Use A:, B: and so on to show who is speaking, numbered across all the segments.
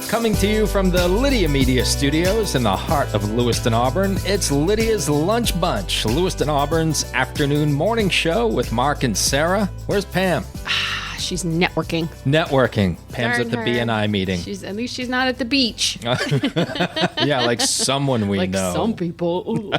A: Coming to you from the Lydia Media Studios in the heart of Lewiston, Auburn, it's Lydia's Lunch Bunch, Lewiston Auburn's afternoon morning show with Mark and Sarah. Where's Pam?
B: She's networking.
A: Pam's at the BNI meeting.
B: At least she's not at the beach.
A: Yeah, like someone we know.
B: Like some people.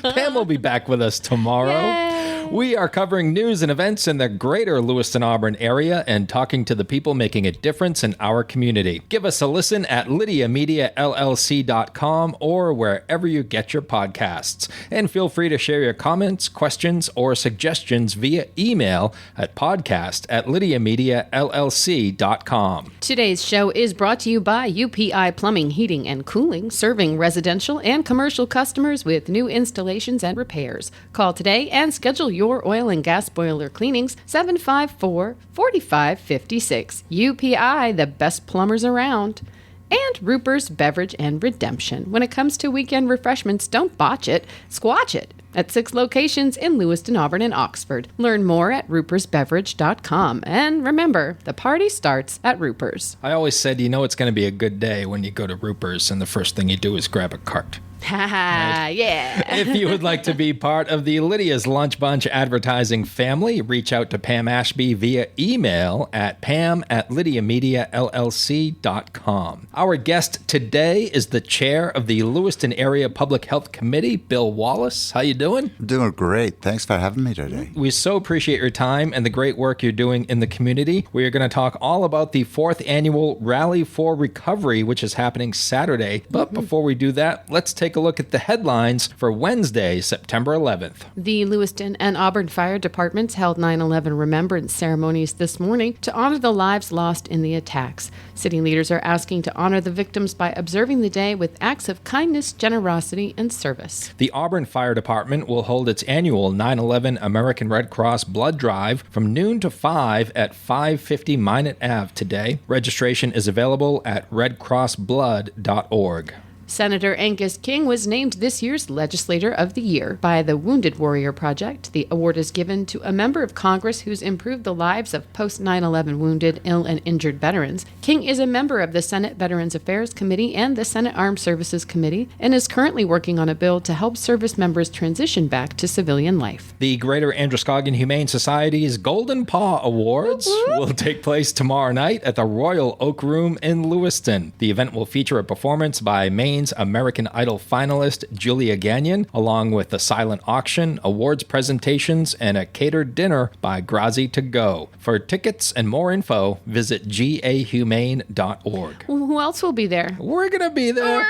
A: Pam will be back with us tomorrow.
B: Yay.
A: We are covering news and events in the greater Lewiston, Auburn area and talking to the people making a difference in our community. Give us a listen at lydiamediallc.com or wherever you get your podcasts. And feel free to share your comments, questions, or suggestions via email at podcast@lydiamediallc.com.
B: Today's show is brought to you by UPI Plumbing, Heating, and Cooling, serving residential and commercial customers with new installations and repairs. Call today and schedule your oil and gas boiler cleanings, 754-4556. UPI, the best plumbers around. And Ruper's Beverage and Redemption. When it comes to weekend refreshments, don't botch it, squatch it. At 6 locations in Lewiston, Auburn, and Oxford. Learn more at rupersbeverage.com. And remember, the party starts at Ruper's.
A: I always said, you know it's going to be a good day when you go to Ruper's and the first thing you do is grab a cart.
B: Haha, yeah.
A: If you would like to be part of the Lydia's Lunch Bunch advertising family, reach out to Pam Ashby via email at pam@lydiamediallc.com. Our guest today is the chair of the Lewiston Area Public Health Committee, Bill Wallace. How you doing?
C: Doing great. Thanks for having me today.
A: We so appreciate your time and the great work you're doing in the community. We are going to talk all about the 4th annual Rally for Recovery, which is happening Saturday. But before we do that, let's take a look at the headlines for Wednesday, September 11th.
B: The Lewiston and Auburn Fire Departments held 9/11 remembrance ceremonies this morning to honor the lives lost in the attacks. City leaders are asking to honor the victims by observing the day with acts of kindness, generosity, and service.
A: The Auburn Fire Department will hold its annual 9/11 American Red Cross Blood Drive from noon to 5 at 550 Minot Ave today. Registration is available at redcrossblood.org.
B: Senator Angus King was named this year's Legislator of the Year by the Wounded Warrior Project. The award is given to a member of Congress who's improved the lives of post-9/11 wounded, ill, and injured veterans. King is a member of the Senate Veterans Affairs Committee and the Senate Armed Services Committee and is currently working on a bill to help service members transition back to civilian life.
A: The Greater Androscoggin Humane Society's Golden Paw Awards will take place tomorrow night at the Royal Oak Room in Lewiston. The event will feature a performance by Maine's American Idol finalist Julia Gagnon, along with a silent auction, awards presentations, and a catered dinner by Grazi to Go. For tickets and more info, visit gahumane.org.
B: Who else will be there?
A: We're going to be there.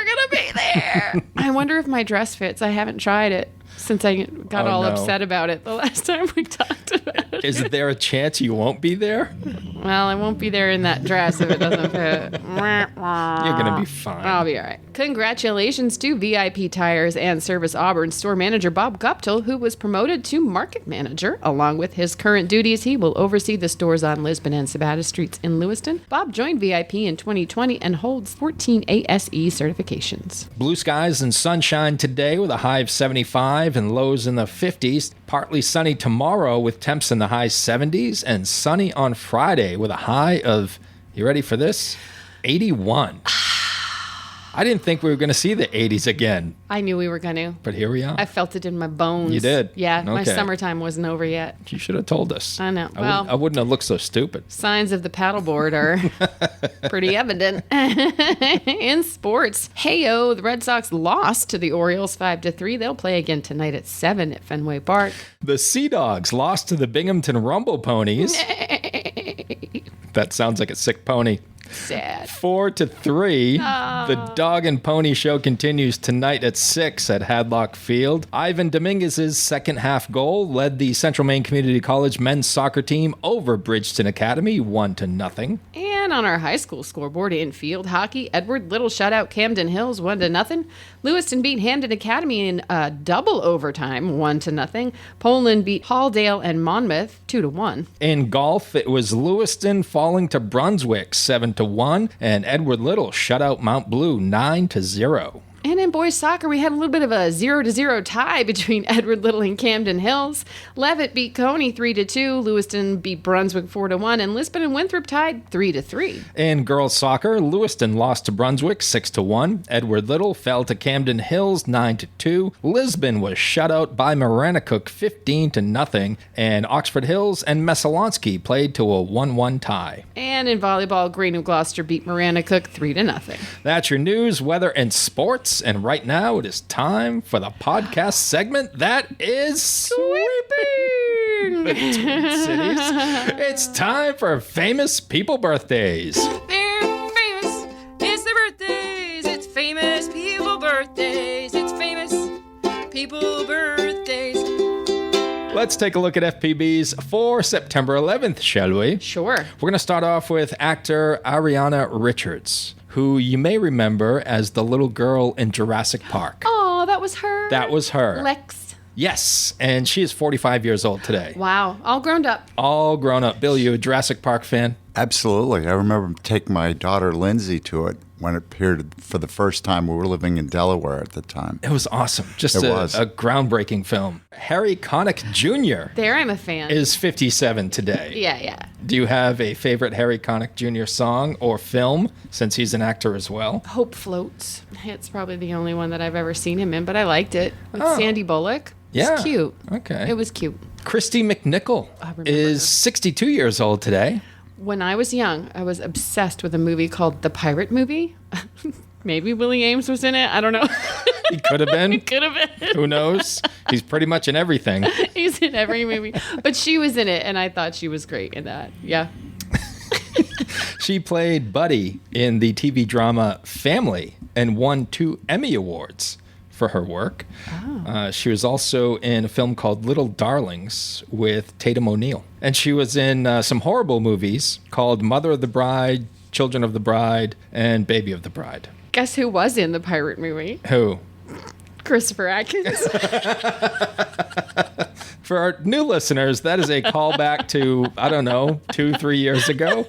B: I wonder if my dress fits. I haven't tried it since I got upset about it the last time we talked about it.
A: Is there a chance you won't be there?
B: Well, I won't be there in that dress if it doesn't fit.
A: You're going to be fine.
B: I'll be all right. Congratulations to VIP Tires and Service Auburn store manager Bob Guptill, who was promoted to market manager. Along with his current duties, he will oversee the stores on Lisbon and Sabata Streets in Lewiston. Bob joined VIP in 2020 and holds 14 ASE certifications.
A: Blue skies and sunshine today with a high of 75 and lows in the 50s. Partly sunny tomorrow with temps in the high 70s, and sunny on Friday with a high of, you ready for this? 81. I didn't think we were going to see the 80s again.
B: I knew we were going to.
A: But here we are.
B: I felt it in my bones.
A: You did?
B: Yeah,
A: Okay.
B: My summertime wasn't over yet.
A: You should have told us.
B: I know.
A: I wouldn't have looked so stupid.
B: Signs of the paddleboard are pretty evident. In sports, hey-oh, the Red Sox lost to the Orioles 5-3. They'll play again tonight at 7 at Fenway Park.
A: The Sea Dogs lost to the Binghamton Rumble Ponies. That sounds like a sick pony.
B: Sad.
A: 4-3. The Dog and Pony Show continues tonight at 6 at Hadlock Field. Ivan Dominguez's second half goal led the Central Maine Community College men's soccer team over Bridgeton Academy 1-0.
B: And on our high school scoreboard in field hockey, Edward Little shut out Camden Hills 1-0. Lewiston beat Hamden Academy in double overtime 1-0. Poland beat Halldale and Monmouth 2-1.
A: In golf, it was Lewiston falling to Brunswick 7-1, and Edward Little shut out Mount Blue 9-0.
B: And in boys soccer, we had a little bit of a 0-0 tie between Edward Little and Camden Hills. Leavitt beat Coney 3-2. Lewiston beat Brunswick 4-1. And Lisbon and Winthrop tied 3-3.
A: In girls soccer, Lewiston lost to Brunswick 6-1. Edward Little fell to Camden Hills 9-2. Lisbon was shut out by Maranacook 15-0. And Oxford Hills and Messalonsky played to a 1-1 tie.
B: And in volleyball, Green New Gloucester beat Maranacook 3-0.
A: That's your news, weather, and sports. And right now, it is time for the podcast segment that is sweeping the Twin Cities. It's time for famous people birthdays.
D: They're famous. It's their birthdays. It's famous people birthdays. It's famous people birthdays.
A: Let's take a look at FPBs for September 11th, shall we?
B: Sure.
A: We're going to start off with actor Ariana Richards, who you may remember as the little girl in Jurassic Park.
B: Oh, that was her.
A: That was her.
B: Lex.
A: Yes, and she is 45 years old today.
B: Wow. All grown up.
A: All grown up. Bill, you a Jurassic Park fan?
C: Absolutely. I remember taking my daughter Lindsay to it when it appeared for the first time. We were living in Delaware at the time.
A: It was awesome. Just
C: It
A: a
C: was.
A: groundbreaking film. Harry Connick Jr.
B: There, I'm a fan.
A: is 57 today.
B: Yeah.
A: Do you have a favorite Harry Connick Jr. song or film, since he's an actor as well?
B: Hope Floats. It's probably the only one that I've ever seen him in, but I liked it. With
A: Oh.
B: Sandy Bullock.
A: Yeah.
B: It's cute.
A: Okay.
B: It was cute.
A: Christy McNichol
B: remember
A: is
B: her.
A: 62 years old today.
B: When I was young, I was obsessed with a movie called The Pirate Movie. Maybe Willie Ames was in it. I don't know.
A: He could have been.
B: Could have been.
A: Who knows? He's pretty much in everything.
B: He's in every movie. But she was in it, and I thought she was great in that. Yeah.
A: She played Buddy in the TV drama Family and won 2 Emmy Awards for her work. She was also in a film called Little Darlings with Tatum O'Neal. And she was in some horrible movies called Mother of the Bride, Children of the Bride, and Baby of the Bride.
B: Guess who was in the pirate movie?
A: Who?
B: Christopher Atkins.
A: For our new listeners, that is a callback to, I don't know, 2-3 years ago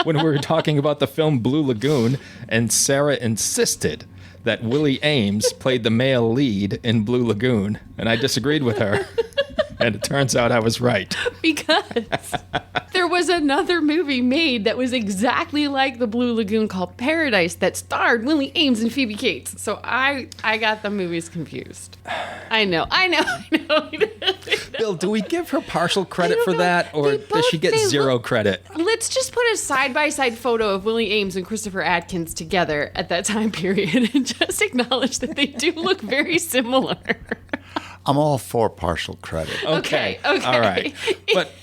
A: when we were talking about the film Blue Lagoon, and Sarah insisted that Willie Ames played the male lead in Blue Lagoon, and I disagreed with her. And it turns out I was right.
B: Because there was another movie made that was exactly like the Blue Lagoon called Paradise that starred Willie Ames and Phoebe Cates. So I got the movies confused. I know.
A: Bill, do we give her partial credit
B: don't
A: for
B: know.
A: that, or
B: They
A: does she
B: both-
A: get
B: they
A: zero
B: look-
A: credit?
B: Let's just put a side-by-side photo of Willie Ames and Christopher Atkins together at that time period and just acknowledge that they do look very similar.
C: I'm all for partial credit.
B: Okay.
A: All right. But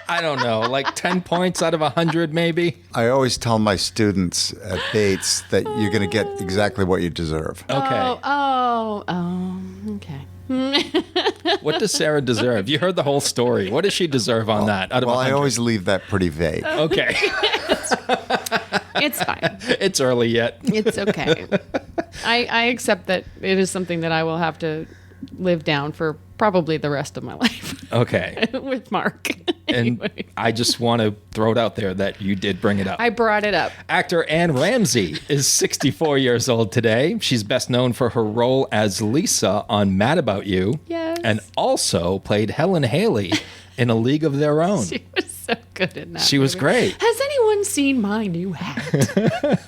A: I don't know, like 10 points out of 100 maybe?
C: I always tell my students at Bates that you're going to get exactly what you deserve.
A: Okay.
B: Okay.
A: What does Sarah deserve? You heard the whole story. What does she deserve on that out of
C: Well,
A: 100?
C: I always leave that pretty vague.
A: Okay.
B: It's fine.
A: It's early yet.
B: It's okay. I accept that it is something that I will have to live down for probably the rest of my life
A: Okay.
B: with Mark.
A: And
B: Anyway,
A: I just want to throw it out there that you did bring it up.
B: I brought it up.
A: Actor Anne Ramsey is 64 years old today. She's best known for her role as Lisa on Mad About You.
B: Yes.
A: And also played Helen Haley in A League of Their Own.
B: She was so good in that.
A: She was
B: movie.
A: great.
B: Has anyone seen my new hat?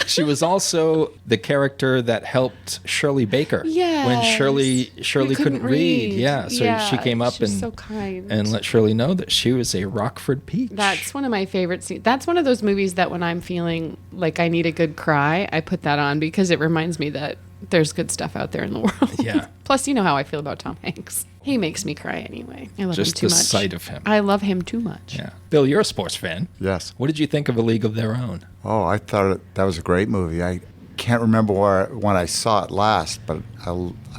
A: She was also the character that helped Shirley Baker when
B: Yes.
A: Shirley
B: You
A: couldn't read. Yeah, so
B: Yeah,
A: she came up
B: she's
A: and
B: so kind.
A: and let Shirley know that she was a Rockford Peach.
B: That's one of my favorite scenes. That's one of those movies that when I'm feeling like I need a good cry, I put that on because it reminds me that there's good stuff out there in the world.
A: Yeah.
B: Plus, you know how I feel about Tom Hanks. He makes me cry anyway. I love
A: Just
B: him too
A: the
B: much.
A: sight of him.
B: I love him too much.
A: Yeah. Bill, you're a sports fan.
C: Yes.
A: What did you think of A League of Their Own?
C: Oh, I thought that was a great movie. I can't remember when I saw it last, but I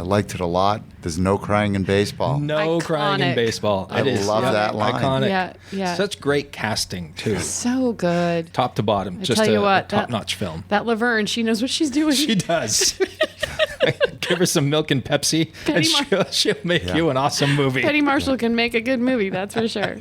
C: liked it a lot. There's no crying in baseball.
A: No crying in
B: Iconic.
A: baseball.
C: I
A: It is
C: love that line.
A: iconic.
B: Yeah, yeah.
A: Such great casting too,
B: So good.
A: top to bottom. Just
B: tell you
A: a
B: what,
A: top-notch film.
B: That Laverne, she knows what she's doing.
A: She does. Give her some milk and Pepsi, and she'll make you an awesome movie.
B: Penny Marshall can make a good movie, that's for sure.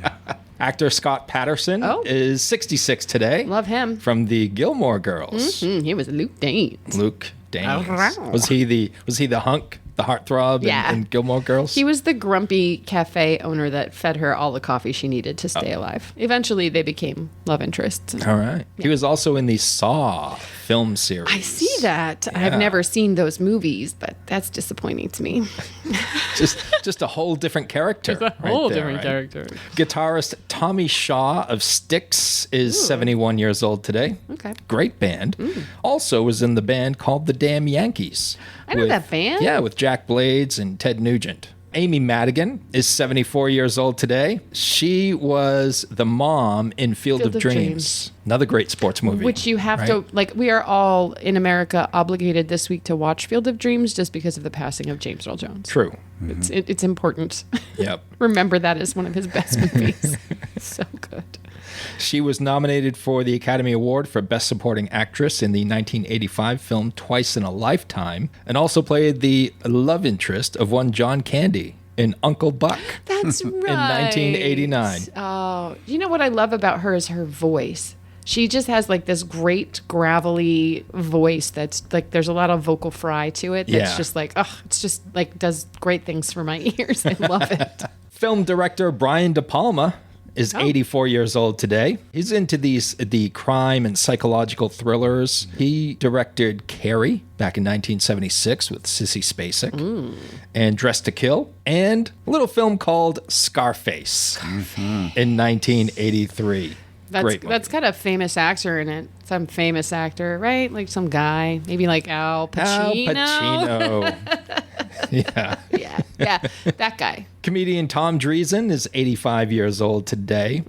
A: Actor Scott Patterson
B: Oh.
A: is 66 today.
B: Love him.
A: From the Gilmore Girls.
B: He was Luke Danes.
A: Luke Danes. Was he the hunk, the heartthrob in Gilmore Girls?
B: He was the grumpy cafe owner that fed her all the coffee she needed to stay alive. Eventually, they became love interests.
A: All right. Yeah. He was also in the Saw film series.
B: I see that. Yeah. I've never seen those movies, but that's disappointing to me.
A: just a whole different character.
B: Just a whole different character.
A: Guitarist Tommy Shaw of Styx is 71 years old today.
B: Okay.
A: Great band. Also was in the band called the Damn Yankees.
B: I know that band.
A: Yeah, with Jack Blades and Ted Nugent. Amy Madigan is 74 years old today. She was the mom in Field of Dreams. Another great sports movie.
B: Which you have to, we are all in America obligated this week to watch Field of Dreams just because of the passing of James Earl Jones.
A: True.
B: It's important.
A: Yep.
B: Remember that as one of his best movies. So good.
A: She was nominated for the Academy Award for Best Supporting Actress in the 1985 film Twice in a Lifetime, and also played the love interest of one John Candy in Uncle Buck.
B: That's right.
A: In 1989.
B: Oh, you know what I love about her is her voice. She just has like this great gravelly voice that's like there's a lot of vocal fry to it. That's just like, it's just like does great things for my ears. I love it.
A: Film director Brian De Palma is 84 years old today. He's into the crime and psychological thrillers. He directed Carrie back in 1976 with Sissy Spacek and Dressed to Kill, and a little film called Scarface in 1983.
B: That's got a famous actor in it. Some famous actor, right? Like some guy, maybe like Al Pacino.
A: Al Pacino.
B: Yeah, that guy.
A: Comedian Tom Dreesen is 85 years old today.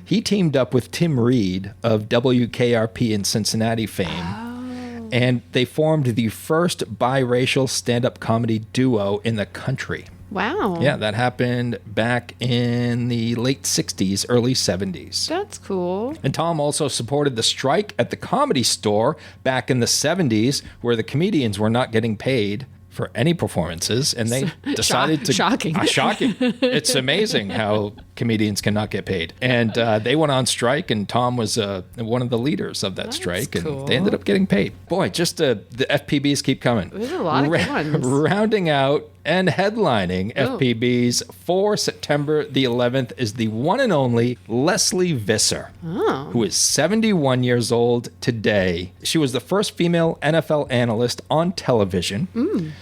A: He teamed up with Tim Reed of WKRP in Cincinnati fame, and they formed the first biracial stand-up comedy duo in the country.
B: Wow.
A: Yeah, that happened back in the late 60s, early 70s.
B: That's cool.
A: And Tom also supported the strike at the Comedy Store back in the 70s, where the comedians were not getting paid for any performances, and they decided to...
B: Shocking.
A: Shocking. It's amazing how comedians cannot get paid. And they went on strike, and Tom was one of the leaders of that strike,
B: cool.
A: and they ended up getting paid. Boy, just the FPBs keep coming.
B: There's a lot of good ones.
A: Rounding out and headlining FPBs for September the 11th is the one and only Leslie Visser, who is 71 years old today. She was the first female NFL analyst on television.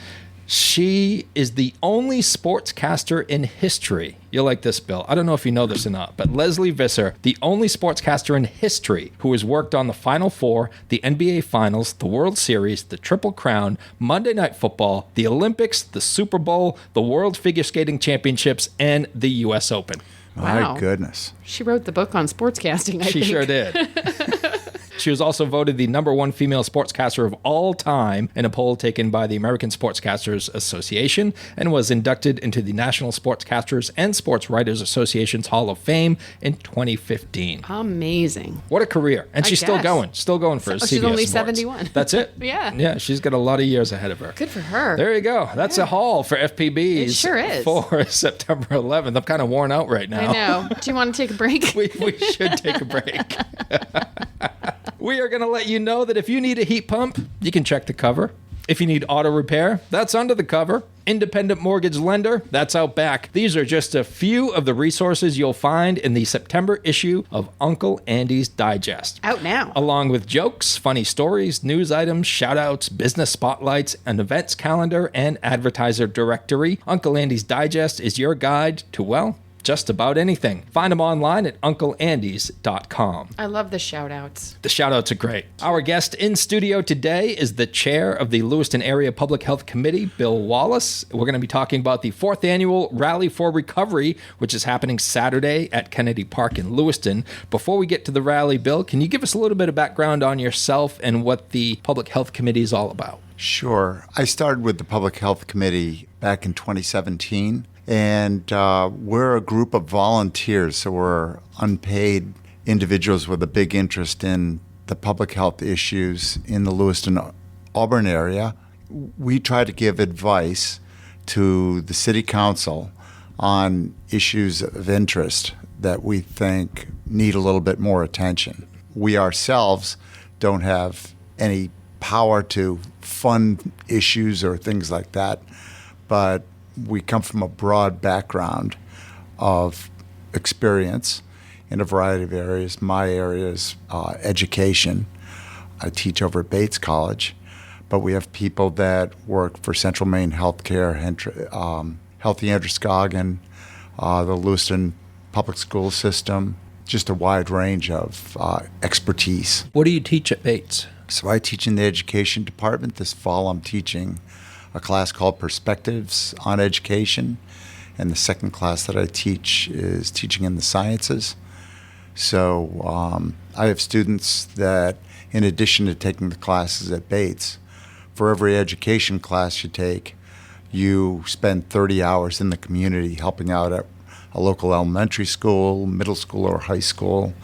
A: She is the only sportscaster in history. You'll like this, Bill. I don't know if you know this or not, but Leslie Visser, the only sportscaster in history who has worked on the Final Four, the NBA Finals, the World Series, the Triple Crown, Monday Night Football, the Olympics, the Super Bowl, the World Figure Skating Championships, and the U.S. Open.
B: Wow.
C: My goodness.
B: She wrote the book on sportscasting, I think.
A: She sure did. She was also voted the #1 female sportscaster of all time in a poll taken by the American Sportscasters Association, and was inducted into the National Sportscasters and Sports Writers Association's Hall of Fame in 2015.
B: Amazing.
A: What a career. And she's still going for CBS
B: She's only
A: Sports.
B: 71.
A: That's it?
B: Yeah,
A: she's got a lot of years ahead of her.
B: Good for her.
A: There you go. That's a haul for FPBs.
B: It sure is.
A: For September 11th. I'm kind of worn out right now.
B: I know. Do you want to take a break?
A: We should take a break. We are going to let you know that if you need a heat pump, you can check the cover. If you need auto repair, that's under the cover. Independent mortgage lender, that's out back. These are just a few of the resources you'll find in the September issue of Uncle Andy's Digest.
B: Out now.
A: Along with jokes, funny stories, news items, shout-outs, business spotlights, an events calendar, and advertiser directory, Uncle Andy's Digest is your guide to, well, just about anything. Find them online at uncleandys.com.
B: I love the shout-outs.
A: The shout-outs are great. Our guest in studio today is the chair of the Lewiston Area Public Health Committee, Bill Wallace. We're going to be talking about the 4th annual Rally for Recovery, which is happening Saturday at Kennedy Park in Lewiston. Before we get to the rally, Bill, can you give us a little bit of background on yourself and what the Public Health Committee is all about?
C: Sure. I started with the Public Health Committee back in 2017. And we're a group of volunteers, so we're unpaid individuals with a big interest in the public health issues in the Lewiston, Auburn area. We try to give advice to the city council on issues of interest that we think need a little bit more attention. We ourselves don't have any power to fund issues or things like that, but we come from a broad background of experience in a variety of areas. My area is education. I teach over at Bates College, but we have people that work for Central Maine Healthcare, Healthy Androscoggin, the Lewiston public school system, just a wide range of expertise.
A: What do you teach at Bates?
C: So I teach in the education department. This fall I'm teaching a class called Perspectives on Education, and the second class that I teach is teaching in the sciences. So I have students that, in addition to taking the classes at Bates, for every education class you take, you spend 30 hours in the community helping out at a local elementary school, middle school, or high school,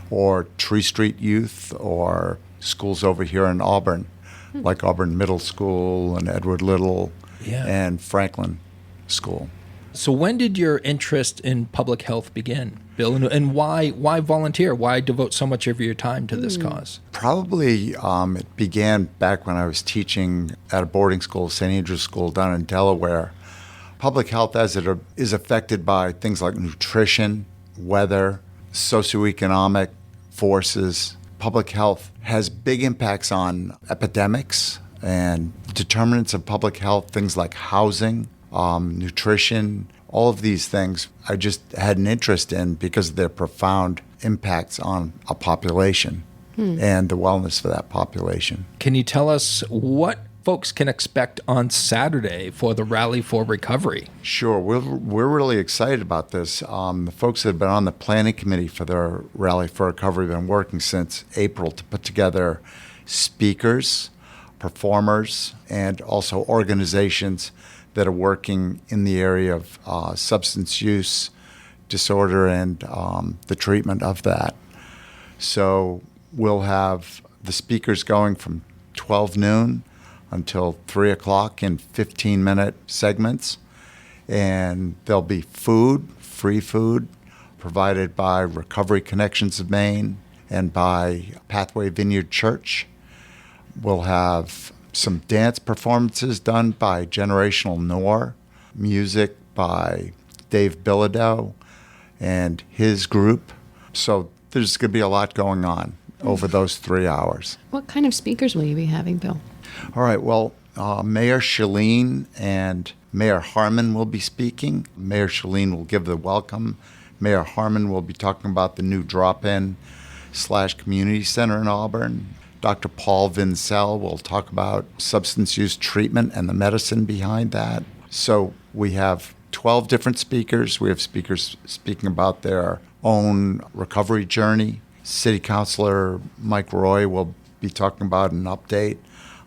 C: or Tree Street Youth, or schools over here in Auburn, like Auburn Middle School and Edward Little and Franklin School.
A: So when did your interest in public health begin, Bill? And why volunteer? Why devote so much of your time to this cause?
C: Probably it began back when I was teaching at a boarding school, St. Andrew's School down in Delaware. Public health as it is affected by things like nutrition, weather, socioeconomic forces. Public health has big impacts on epidemics and determinants of public health, things like housing, nutrition, all of these things I just had an interest in because of their profound impacts on a population and the wellness for that population.
A: Can you tell us what folks can expect on Saturday for the Rally for Recovery?
C: Sure. We're really excited about this. The folks that have been on the planning committee for the Rally for Recovery have been working since April to put together speakers, performers, and also organizations that are working in the area of substance use disorder and the treatment of that. So we'll have the speakers going from 12 noon until 3 o'clock in 15-minute segments. And there'll be food, free food, provided by Recovery Connections of Maine and by Pathway Vineyard Church. We'll have some dance performances done by Generational Noir, music by Dave Bilodeau and his group. So there's going to be a lot going on over those 3 hours.
B: What kind of speakers will you be having, Bill?
C: All right, well, Mayor Shalene and Mayor Harmon will be speaking. Mayor Shalene will give the welcome. Mayor Harmon will be talking about the new drop-in / community center in Auburn. Dr. Paul Vincel will talk about substance use treatment and the medicine behind that. So we have 12 different speakers. We have speakers speaking about their own recovery journey. City Councilor Mike Roy will be talking about an update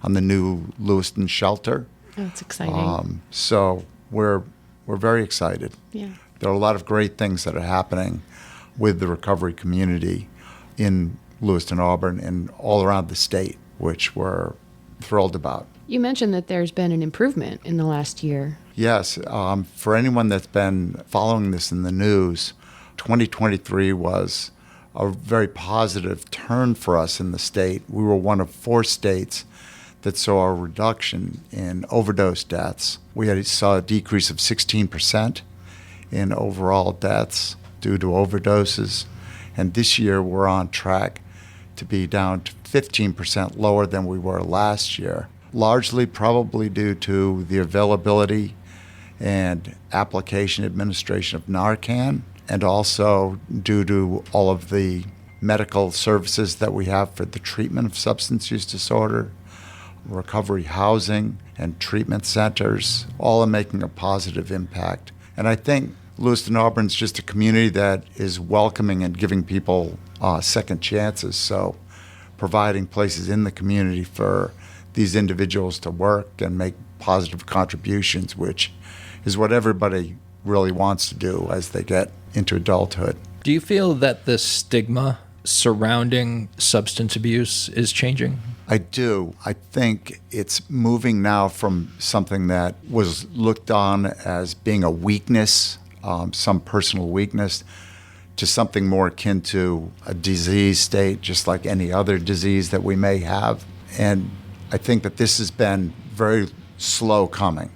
C: on the new Lewiston shelter.
B: Oh, that's exciting.
C: So we're very excited.
B: Yeah.
C: There are a lot of great things that are happening with the recovery community in Lewiston, Auburn, and all around the state, which we're thrilled about.
B: You mentioned that there's been an improvement in the last year.
C: Yes. For anyone that's been following this in the news, 2023 was a very positive turn for us in the state. We were one of 4 states that saw a reduction in overdose deaths. We saw a decrease of 16% in overall deaths due to overdoses. And this year we're on track to be down to 15% lower than we were last year, largely probably due to the availability and application administration of Narcan, and also due to all of the medical services that we have for the treatment of substance use disorder, recovery housing, and treatment centers, all are making a positive impact. And I think Lewiston, Auburn is just a community that is welcoming and giving people second chances. So providing places in the community for these individuals to work and make positive contributions, which is what everybody really wants to do as they get into adulthood.
A: Do you feel that the stigma surrounding substance abuse is changing?
C: I do. I think it's moving now from something that was looked on as being a weakness, some personal weakness, to something more akin to a disease state, just like any other disease that we may have. And I think that this has been very slow coming.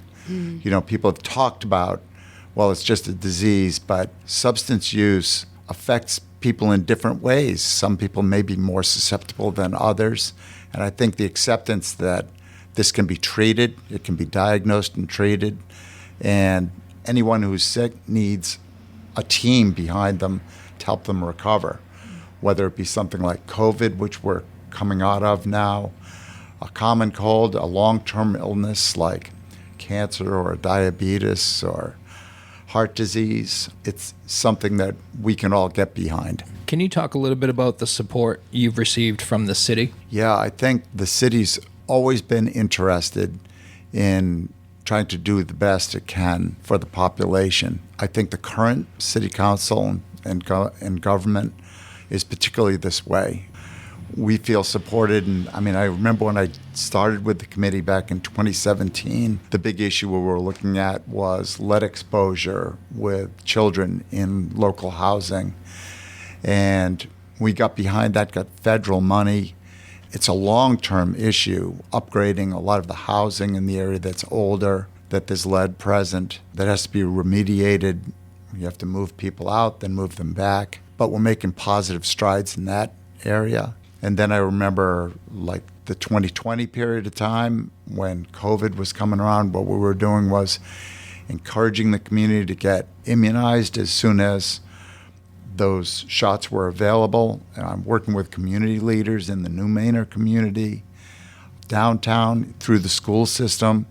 C: People have talked about, well, it's just a disease, but substance use affects people in different ways. Some people may be more susceptible than others. And I think the acceptance that this can be treated, it can be diagnosed and treated, and anyone who's sick needs a team behind them to help them recover, whether it be something like COVID, which we're coming out of now, a common cold, a long-term illness like cancer or diabetes or heart disease. It's something that we can all get behind.
A: Can you talk a little bit about the support you've received from the city?
C: Yeah, I think the city's always been interested in trying to do the best it can for the population. I think the current city council and government is particularly this way. We feel supported, and I remember when I started with the committee back in 2017, the big issue we were looking at was lead exposure with children in local housing. And we got behind that, got federal money. It's a long-term issue, upgrading a lot of the housing in the area that's older, that there's lead present, that has to be remediated. You have to move people out, then move them back. But we're making positive strides in that area. And then I remember like the 2020 period of time when COVID was coming around, what we were doing was encouraging the community to get immunized as soon as those shots were available. And I'm working with community leaders in the New Manor community, downtown, through the school system,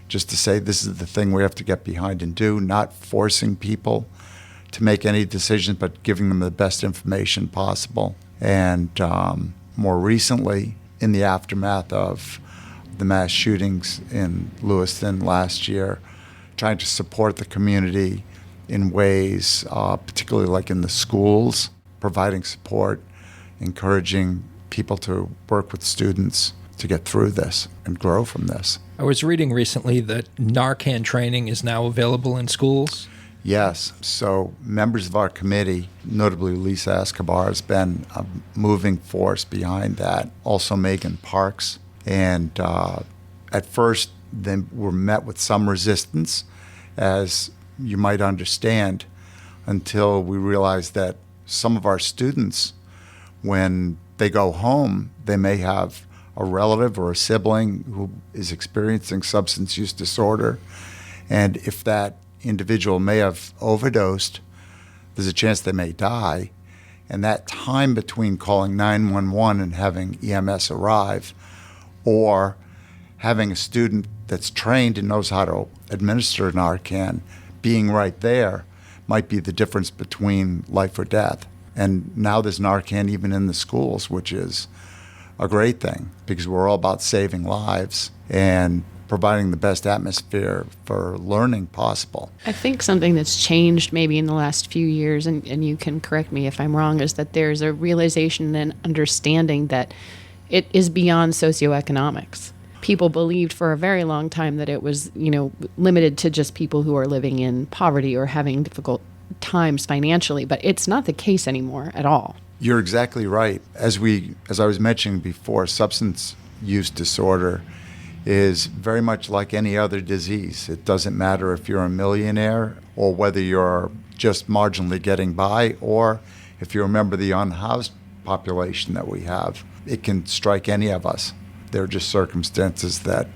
C: just to say this is the thing we have to get behind and do, not forcing people to make any decisions, but giving them the best information possible. And more recently, in the aftermath of the mass shootings in Lewiston last year, trying to support the community in ways, particularly like in the schools, providing support, encouraging people to work with students to get through this and grow from this.
A: I was reading recently that Narcan training is now available in schools.
C: Yes. So members of our committee, notably Lisa Escobar, has been a moving force behind that. Also Megan Parks. And at first, they were met with some resistance, as you might understand, until we realized that some of our students, when they go home, they may have a relative or a sibling who is experiencing substance use disorder. And if that individual may have overdosed, there's a chance they may die. And that time between calling 911 and having EMS arrive, or having a student that's trained and knows how to administer Narcan, being right there, might be the difference between life or death. And now there's Narcan even in the schools, which is a great thing, because we're all about saving lives and providing the best atmosphere for learning possible.
B: I think something that's changed maybe in the last few years, and you can correct me if I'm wrong, is that there's a realization and understanding that it is beyond socioeconomics. People believed for a very long time that it was, limited to just people who are living in poverty or having difficult times financially, but it's not the case anymore at all.
C: You're exactly right. As I was mentioning before, substance use disorder is very much like any other disease. It doesn't matter if you're a millionaire or whether you're just marginally getting by, or if you're a member of the unhoused population that we have. It can strike any of us. There are just circumstances that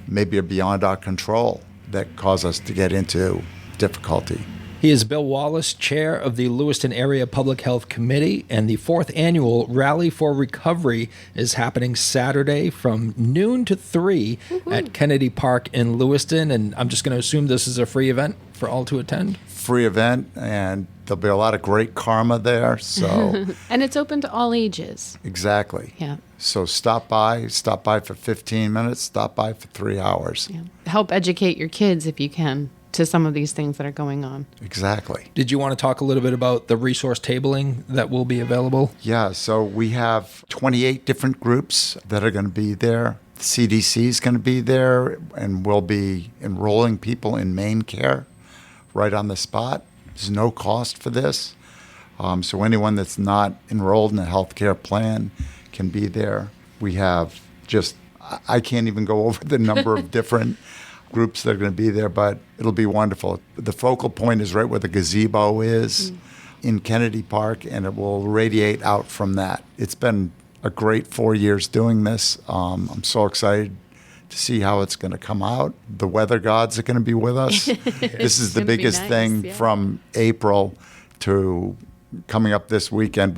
C: maybe are beyond our control that cause us to get into difficulty.
A: He is Bill Wallace, chair of the Lewiston Area Public Health Committee, and the 4th annual Rally for Recovery is happening Saturday from noon to 3 at Kennedy Park in Lewiston. And I'm just going to assume this is a free event for all to attend.
C: Free event, and there'll be a lot of great karma there. So
B: And it's open to all ages.
C: Exactly.
B: Yeah.
C: So stop by for 15 minutes, stop by for 3 hours.
B: Yeah. Help educate your kids if you can to some of these things that are going on.
C: Exactly.
A: Did you want to talk a little bit about the resource tabling that will be available?
C: Yeah, so we have 28 different groups that are going to be there. The CDC is going to be there, and we'll be enrolling people in main care right on the spot. There's no cost for this. So anyone that's not enrolled in a health care plan can be there. We have just I can't even go over the number of different groups that are going to be there, but it'll be wonderful. The focal point is right where the gazebo is in Kennedy Park, and it will radiate out from that. It's been a great 4 years doing this. I'm so excited to see how it's going to come out. The weather gods are going to be with us. This is the biggest thing from April to coming up this weekend.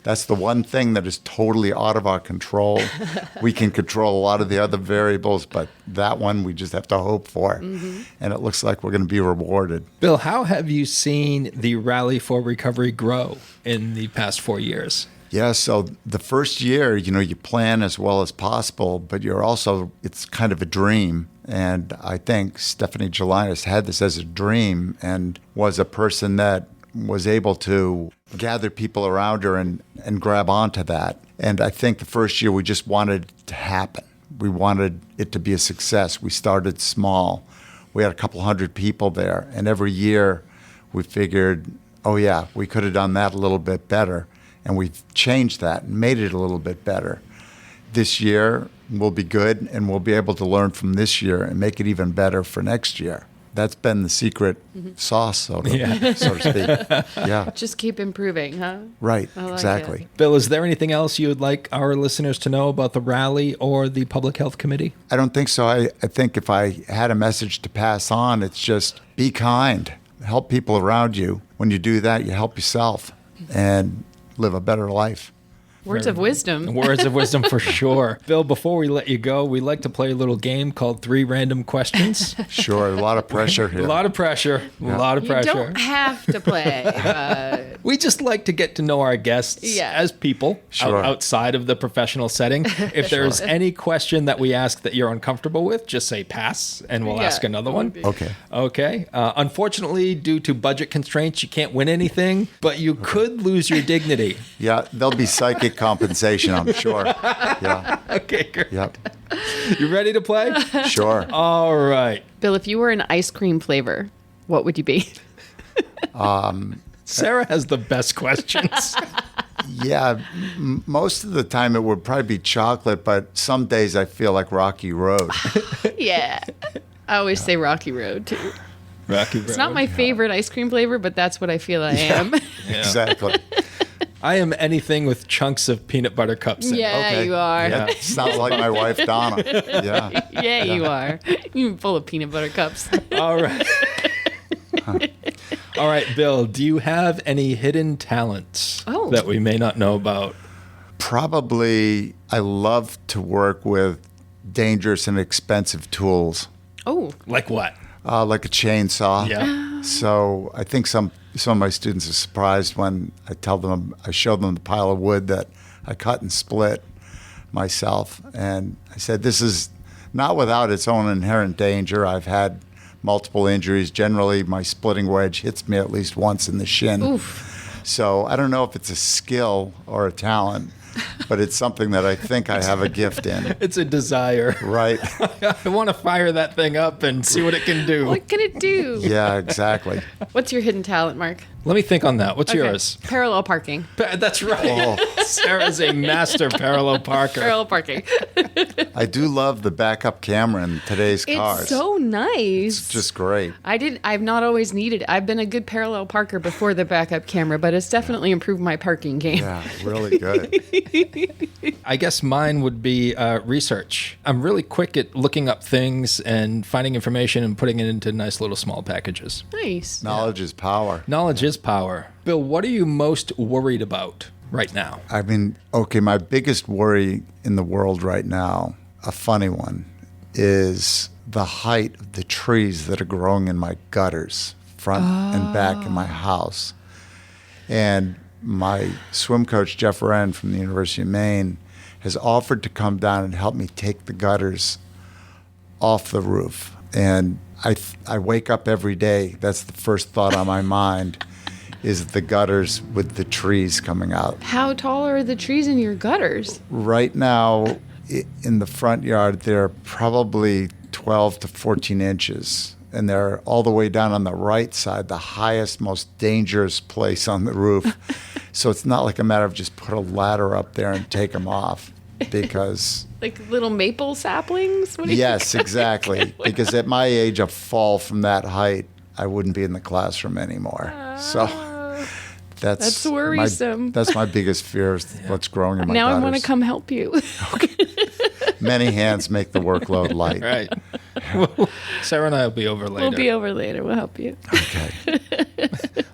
C: That's the one thing that is totally out of our control. We can control a lot of the other variables, but that one we just have to hope for. And it looks like we're going to be rewarded.
A: Bill, how have you seen the Rally for Recovery grow in the past 4 years?
C: Yeah, so the first year, you plan as well as possible, but it's kind of a dream. And I think Stephanie Gelinas had this as a dream and was a person that was able to gather people around her and grab onto that. And I think the first year we just wanted it to happen. We wanted it to be a success. We started small. We had a couple hundred people there. And every year we figured, oh yeah, we could have done that a little bit better. And we've changed that and made it a little bit better. This year will be good, and we'll be able to learn from this year and make it even better for next year. That's been the secret sauce, so to speak. Yeah.
B: Just keep improving, huh?
C: Right,
B: I like
C: exactly.
B: it.
A: Bill, is there anything else you would like our listeners to know about the rally or the Public Health Committee?
C: I don't think so. I think if I had a message to pass on, it's just be kind. Help people around you. When you do that, you help yourself and live a better life.
B: Words of wisdom.
A: Words of wisdom for sure. Bill, before we let you go, we like to play a little game called 3 Random Questions.
C: Sure, a lot of pressure here.
A: A lot of pressure.
C: Yeah.
A: A lot of
B: You
A: pressure.
B: don't have to play.
A: We just like to get to know our guests as people outside of the professional setting. If there's any question that we ask that you're uncomfortable with, just say pass and we'll ask another one. Okay. Unfortunately, due to budget constraints, you can't win anything, but you could lose your dignity.
C: Yeah, there'll be psychic compensation, I'm sure. Yeah.
A: Okay, great.
C: Yep.
A: You ready to play?
C: Sure.
A: All right.
B: Bill, if you were an ice cream flavor, what would you be?
A: Sarah has the best questions.
C: Yeah, most of the time it would probably be chocolate, but some days I feel like Rocky Road.
B: Yeah. I always say Rocky Road, too.
A: Rocky Road.
B: It's not my favorite ice cream flavor, but that's what I feel I am.
C: Exactly.
A: I am anything with chunks of peanut butter cups in it.
B: Yeah,
C: Okay.
B: you are.
C: Yeah, sounds like my wife, Donna. Yeah.
B: Yeah, you are. You're full of peanut butter cups.
A: All right. All right, Bill, do you have any hidden talents that we may not know about?
C: Probably I love to work with dangerous and expensive tools,
B: Oh,
A: Like what?
C: like a chainsaw.
A: Yeah.
C: So I think some of my students are surprised when I show them the pile of wood that I cut and split myself. And I said, this is not without its own inherent danger. I've had multiple injuries. Generally, my splitting wedge hits me at least once in the shin.
B: oof.
C: So I don't know if it's a skill or a talent, but it's something that I think I have a gift in.
A: It's a desire.
C: Right.
A: I want to fire that thing up and see what it can do.
B: What can it do?
C: Yeah, exactly.
B: What's your hidden talent, Mark?
A: Let me think on that. What's
B: Okay.
A: yours?
B: Parallel parking.
A: That's right.
C: Oh.
A: Sarah's a master parallel parker.
B: Parallel parking.
C: I do love the backup camera in today's cars.
B: It's so nice.
C: It's just great.
B: I've not always needed it. I've been a good parallel parker before the backup camera, but it's definitely improved my parking game.
C: Yeah, really good.
A: I guess mine would be research. I'm really quick at looking up things and finding information and putting it into nice little small packages.
B: Nice.
C: Knowledge is power.
A: Knowledge is power. Bill, what are you most worried about right now?
C: I mean, okay, my biggest worry in the world right now, a funny one, is the height of the trees that are growing in my gutters, front and back in my house. And my swim coach, Jeff Wren from the University of Maine, has offered to come down and help me take the gutters off the roof. And I wake up every day, that's the first thought on my mind, is the gutters with the trees coming out.
B: How tall are the trees in your gutters?
C: Right now, in the front yard, they're probably 12 to 14 inches. And they're all the way down on the right side, the highest, most dangerous place on the roof. So it's not like a matter of just put a ladder up there and take them off. because
B: Like little maple saplings? What do you
C: yes, exactly. Because at my age, a fall from that height, I wouldn't be in the classroom anymore. So that's
B: worrisome.
C: That's my biggest fear is what's growing in my
B: Now
C: daughters.
B: I want to come help you.
C: Many hands make the workload light.
A: Right. Sarah and I will be over later.
B: We'll be over later. We'll help you.
C: Okay.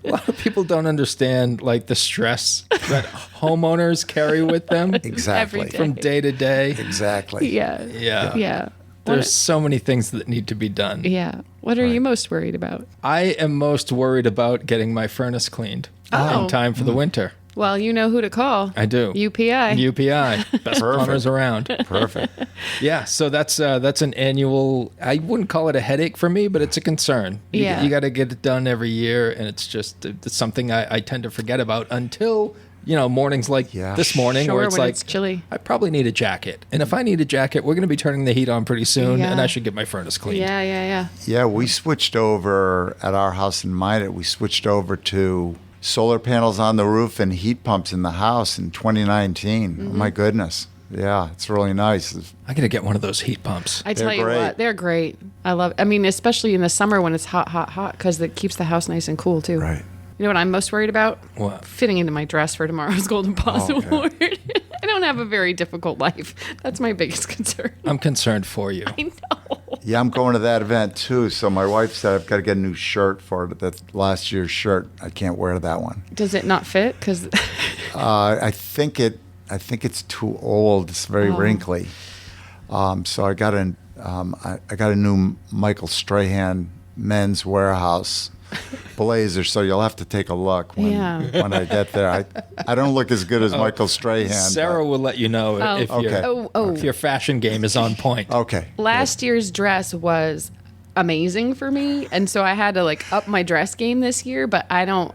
A: A lot of people don't understand like the stress that homeowners carry with them
C: Exactly.
B: Every day.
A: from day to day.
C: Exactly.
B: Yeah.
A: Yeah.
B: Yeah.
A: There's so many things that need to be done.
B: Yeah. What are you most worried about?
A: I am most worried about getting my furnace cleaned
B: Oh.
A: in time for the winter.
B: Well, you know who to call.
A: I do.
B: UPI.
A: UPI, best plumbers around.
C: Perfect.
A: Yeah, so that's an annual. I wouldn't call it a headache for me, but it's a concern.
B: Yeah.
A: You got to get it done every year, and it's just it's something I tend to forget about until mornings like
C: Yeah.
A: this morning
B: Sure,
A: where it's
B: when
A: like
B: it's chilly.
A: I probably need a jacket, and if I need a jacket, we're going to be turning the heat on pretty soon,
B: Yeah.
A: and I should get my furnace cleaned.
B: Yeah.
C: Yeah, we switched over at our house in Minot. We switched over to solar panels on the roof and heat pumps in the house in 2019. Oh my goodness. Yeah, it's really nice.
A: I got to get one of those heat pumps.
B: I tell
C: They're
B: you
C: great.
B: what, they're great. I mean, especially in the summer when it's hot, because it keeps the house nice and cool, too.
C: Right.
B: You know what I'm most worried about?
A: What?
B: Fitting into my dress for tomorrow's Golden Paws
C: okay.
B: Award. I don't have a very difficult life. That's my biggest concern.
A: I'm concerned for you.
B: I know.
C: Yeah, I'm going to that event too. So my wife said I've got to get a new shirt for it. That last year's shirt, I can't wear that one.
B: Does it not fit? Because
C: I think it's too old. It's very wrinkly. So I got a new Michael Strahan Men's Warehouse blazer. So you'll have to take a look when I get there. I don't look as good as Michael Strahan.
A: Sarah will let you know if
C: Okay.
A: your fashion game is on point.
C: Okay.
B: last year's dress was amazing for me, and so I had to like up my dress game this year. But I don't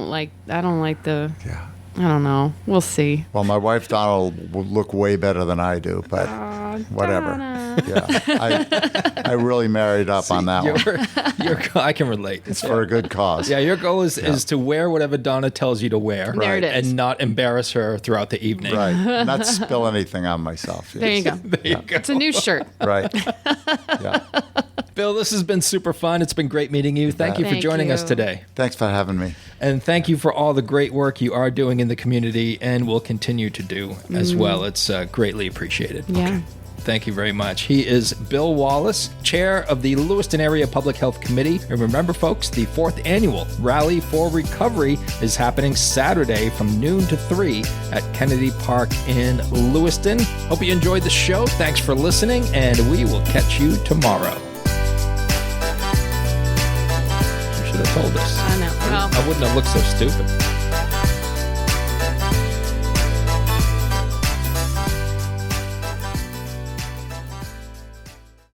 B: like the.
C: Yeah.
B: I don't know. We'll see.
C: Well, my wife Donna will look way better than I do, but whatever.
B: Donna.
C: Yeah, I really married up on that one.
A: I can relate.
C: It's for a good cause.
A: Yeah, your goal is to wear whatever Donna tells you to wear.
B: There it is.
A: And not embarrass her throughout the evening.
C: Right. Not spill anything on myself.
B: There you go.
A: There you go.
B: It's a new shirt.
C: Right. Yeah.
A: Bill, this has been super fun. It's been great meeting you. Thank you for
B: Thank
A: joining us
B: you.
A: today.
C: Thanks for having me.
A: And thank you for all the great work you are doing in the community and will continue to do as well. It's greatly appreciated.
B: Yeah.
A: Thank you very much. He is Bill Wallace, chair of the Lewiston Area Public Health Committee. And remember, folks, the 4th annual Rally for Recovery is happening Saturday from noon to 3 at Kennedy Park in Lewiston. Hope you enjoyed the show. Thanks for listening, and we will catch you tomorrow. You should have told us.
B: I know. Well,
A: I wouldn't have looked so stupid.